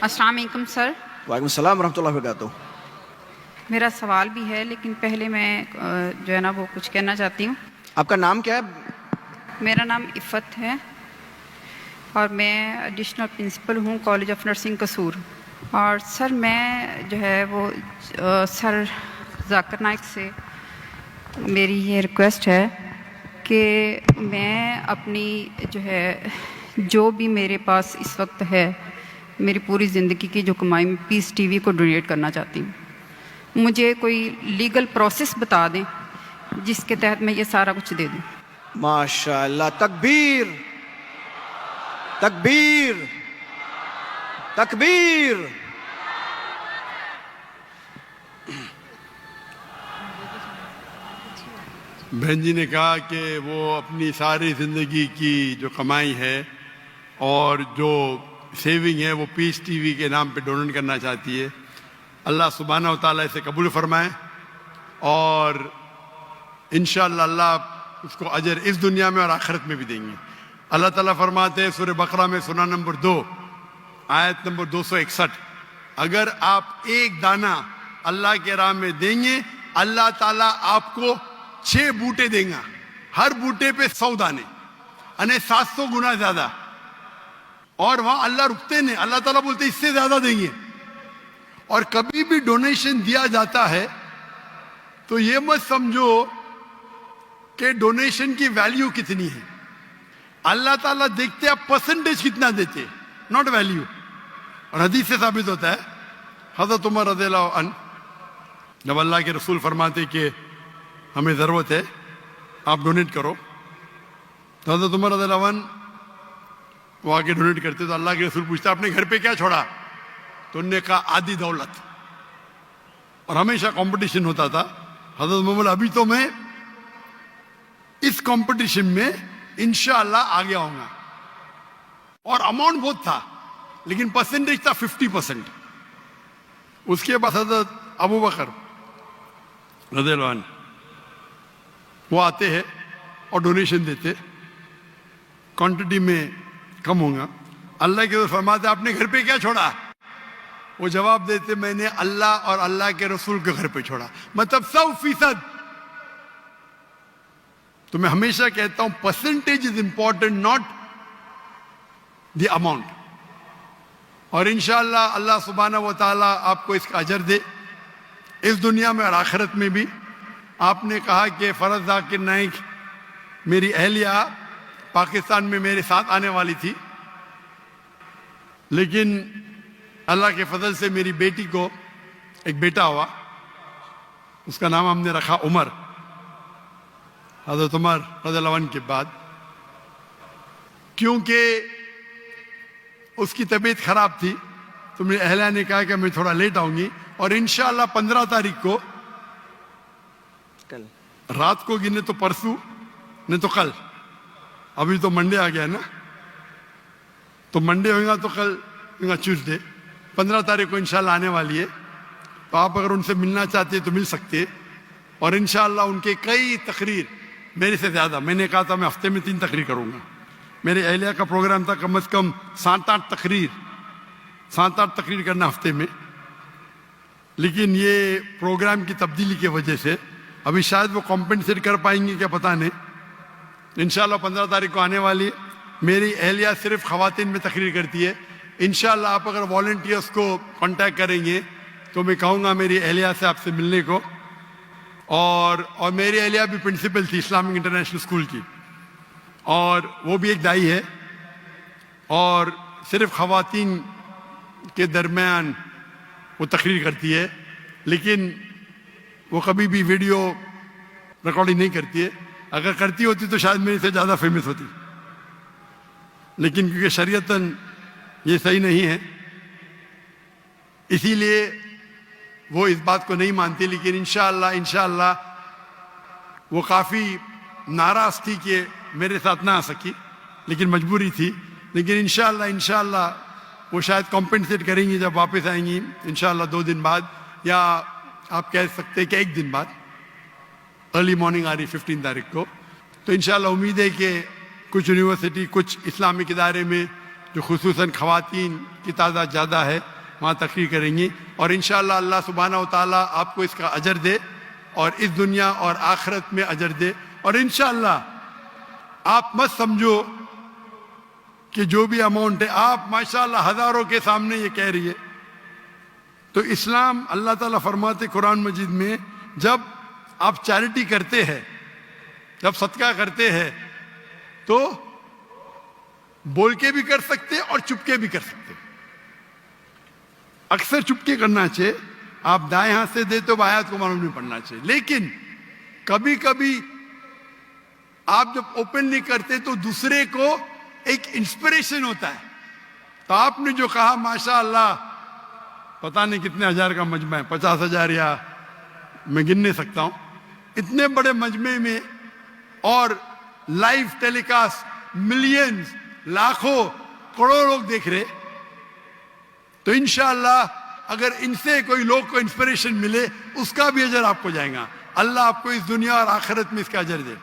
السلام علیکم سر. وعلیکم السلام ورحمۃ اللہ وبرکاتہ. میرا سوال بھی ہے لیکن پہلے میں جو ہے نا وہ کچھ کہنا چاہتی ہوں. آپ کا نام کیا ہے؟ میرا نام عفت ہے اور میں ایڈیشنل پرنسپل ہوں کالج آف نرسنگ قصور. اور سر میں جو ہے وہ سر ذاکر نائک سے میری یہ ریکویسٹ ہے کہ میں اپنی جو ہے جو بھی میرے پاس اس وقت ہے میری پوری زندگی کی جو کمائی میں پیس ٹی وی کو ڈونیٹ کرنا چاہتی ہوں. مجھے کوئی لیگل پروسیس بتا دیں جس کے تحت میں یہ سارا کچھ دے دوں. ماشاء اللہ. تکبیر تکبیر تکبیر. بہن جی نے کہا کہ وہ اپنی ساری زندگی کی جو کمائی ہے اور جو سیونگ ہے وہ پیس ٹی وی کے نام پہ ڈونیٹ کرنا چاہتی ہے. اللہ سبحانہ و تعالیٰ اسے قبول فرمائے اور انشاءاللہ اللہ اس کو اجر اس دنیا میں اور آخرت میں بھی دیں گے. اللہ تعالیٰ فرماتے ہیں سورہ بقرہ میں سورہ نمبر 2 آیت نمبر 261 اگر آپ ایک دانہ اللہ کے راہ میں دیں گے اللہ تعالیٰ آپ کو 6 بوٹے دیں گا. ہر بوٹے پہ 100 دانے یعنی 700 گنا زیادہ. اور وہاں اللہ رکتے نہیں, اللہ تعالیٰ بولتے اس سے زیادہ دیں گے. اور کبھی بھی ڈونیشن دیا جاتا ہے تو یہ مت سمجھو کہ ڈونیشن کی ویلیو کتنی ہے. اللہ تعالیٰ دیکھتے آپ پرسنٹیج کتنا دیتے, ناٹ ویلیو. اور حدیث سے ثابت ہوتا ہے حضرت عمر رضی اللہ عنہ جب اللہ کے رسول فرماتے کہ ہمیں ضرورت ہے آپ ڈونیٹ کرو تو حضرت عمر رضی اللہ عنہ وہ آگے ڈونیٹ کرتے تو اللہ کے رسول پوچھتا اپنے گھر پہ کیا چھوڑا تو انہوں نے کہا آدھی دولت. اور ہمیشہ کمپٹیشن ہوتا تھا. حضرت عمر بولا ابھی تو میں اس کمپٹیشن میں انشاءاللہ آگے آؤں گا. اور اماؤنٹ بہت تھا لیکن پرسنٹیج تھا 50%. اس کے بعد حضرت ابو بکر رضی اللہ عنہ وہ آتے ہیں اور ڈونیشن دیتے, کوانٹٹی میں کم ہوگا. اللہ کے رسول فرماتے آپ نے گھر پہ کیا چھوڑا, وہ جواب دیتے میں نے اللہ اور اللہ کے رسول کے گھر پہ چھوڑا. مطلب 100%. تو میں ہمیشہ کہتا ہوں percentage is important not the amount. اور انشاءاللہ اللہ سبحانہ و تعالیٰ آپ کو اس کا اجر دے اس دنیا میں اور آخرت میں بھی. آپ نے کہا کہ فرز ذاکر نائک میری اہلیہ پاکستان میں میرے ساتھ آنے والی تھی لیکن اللہ کے فضل سے میری بیٹی کو ایک بیٹا ہوا. اس کا نام ہم نے رکھا عمر, حضرت عمر رضی اللہ عنہ کے بعد. کیونکہ اس کی طبیعت خراب تھی تو میری اہلیہ نے کہا کہ میں تھوڑا لیٹ آؤں گی اور انشاءاللہ 15 تاریخ کو رات کو گنے تو پرسوں نہیں تو کل, ابھی تو منڈے آ گیا نا, تو منڈے ہوگا تو کل ہوگا ٹیوزڈے. 15 تاریخ کو انشاءاللہ آنے والی ہے. تو آپ اگر ان سے ملنا چاہتے تو مل سکتے. اور انشاءاللہ ان کے کئی تقریر میرے سے زیادہ, میں نے کہا تھا میں ہفتے میں 3 تقریر کروں گا. میرے اہلیہ کا پروگرام تھا کم از کم 7-8 تقریر کرنا ہفتے میں. لیکن یہ پروگرام کی تبدیلی کی وجہ سے ابھی شاید وہ کمپنسیٹ کر پائیں گے کیا پتہ نہیں. انشاءاللہ 15 تاریخ کو آنے والی ہے. میری اہلیہ صرف خواتین میں تقریر کرتی ہے. انشاءاللہ آپ اگر والنٹیئرس کو کانٹیکٹ کریں گے تو میں کہوں گا میری اہلیہ سے آپ سے ملنے کو. اور میری اہلیہ بھی پرنسپل تھی اسلامک انٹرنیشنل اسکول کی اور وہ بھی ایک دائی ہے اور صرف خواتین کے درمیان وہ تقریر کرتی ہے. لیکن وہ کبھی بھی ویڈیو ریکارڈنگ نہیں کرتی ہے. اگر کرتی ہوتی تو شاید میرے سے زیادہ فیمس ہوتی, لیکن کیونکہ شریعتاً یہ صحیح نہیں ہے اسی لیے وہ اس بات کو نہیں مانتی. لیکن انشاءاللہ وہ کافی ناراض تھی کہ میرے ساتھ نہ آ سکی لیکن مجبوری تھی. لیکن انشاءاللہ وہ شاید کمپنسیٹ کریں گی جب واپس آئیں گی انشاءاللہ 2 دن بعد, یا آپ کہہ سکتے کہ 1 دن بعد. ارلی مارننگ آ رہی 15 تاریخ کو. تو انشاءاللہ امید ہے کہ کچھ یونیورسٹی کچھ اسلامک ادارے میں جو خصوصاً خواتین کی تعداد زیادہ ہے وہاں تقریر کریں گی، اور انشاءاللہ اللہ سبحانہ و تعالیٰ آپ کو اس کا اجر دے اور اس دنیا اور آخرت میں اجر دے. اور انشاءاللہ آپ مت سمجھو کہ جو بھی اماؤنٹ ہے، آپ ماشاءاللہ ہزاروں کے سامنے یہ کہہ رہی ہے. تو اسلام اللہ تعالیٰ فرماتے قرآن مجید میں، جب آپ چیریٹی کرتے ہیں، جب صدقہ کرتے ہیں تو بول کے بھی کر سکتے اور چپ کے بھی کر سکتے. اکثر چپ کے کرنا چاہیے، آپ دائیں ہاتھ سے دے تو آیات کو معلوم نہیں پڑھنا چاہیے. لیکن کبھی کبھی آپ جب اوپنلی کرتے تو دوسرے کو ایک انسپریشن ہوتا ہے. تو آپ نے جو کہا ماشاء اللہ پتہ نہیں کتنے ہزار کا مجمع ہے، 50,000 یا میں گن نہیں سکتا ہوں، اتنے بڑے مجمع میں اور لائیو ٹیلی کاسٹ ملینز، لاکھوں، کروڑوں لوگ دیکھ رہے. تو انشاءاللہ اگر ان سے کوئی لوگ کو انسپریشن ملے، اس کا بھی اجر آپ کو جائے گا. اللہ آپ کو اس دنیا اور آخرت میں اس کا اجر دے.